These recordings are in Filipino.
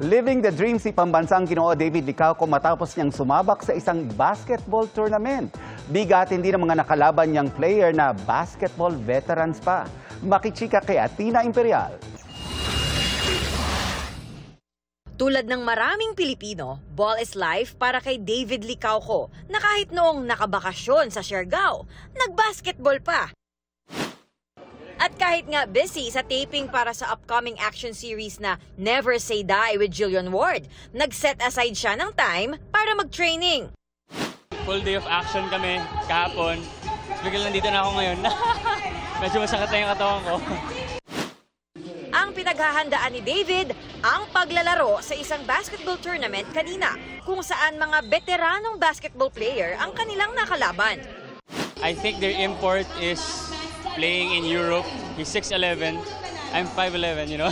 Living the dream si pambansang Ginoo David Licauco matapos niyang sumabak sa isang basketball tournament. Bigatin din ang mga nakalaban niyang player na basketball veterans pa. Makichika kay Athena Imperial. Tulad ng maraming Pilipino, ball is life para kay David Licauco na kahit noong nakabakasyon sa Siargao, nagbasketball pa. At kahit nga busy sa taping para sa upcoming action series na Never Say Die with Jillian Ward, nag-set aside siya ng time para mag-training. Full day of action kami kahapon. Bigla nandito na ako ngayon. Medyo masakit na yung katawan ko. Ang pinaghahandaan ni David, ang paglalaro sa isang basketball tournament kanina, kung saan mga veteranong basketball player ang kanilang nakalaban. I think their import is playing in Europe. He's 6'11", I'm 5'11", you know.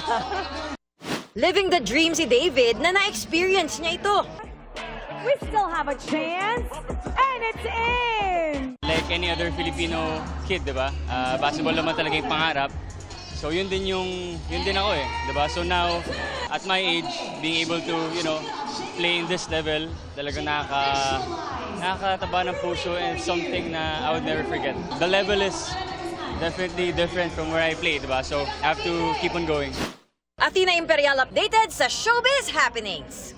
Living the dream si David na na-experience niya ito. We still have a chance, and it's in! Like any other Filipino kid, di ba? Basketball naman talaga yung pangarap. So yun din ako eh, di ba? So now, at my age, being able to, play in this level, talagang nakakataba ng puso and something na I would never forget. The level is definitely different from where I play, diba? So I have to keep on going. Athena Imperial updated sa Showbiz Happenings.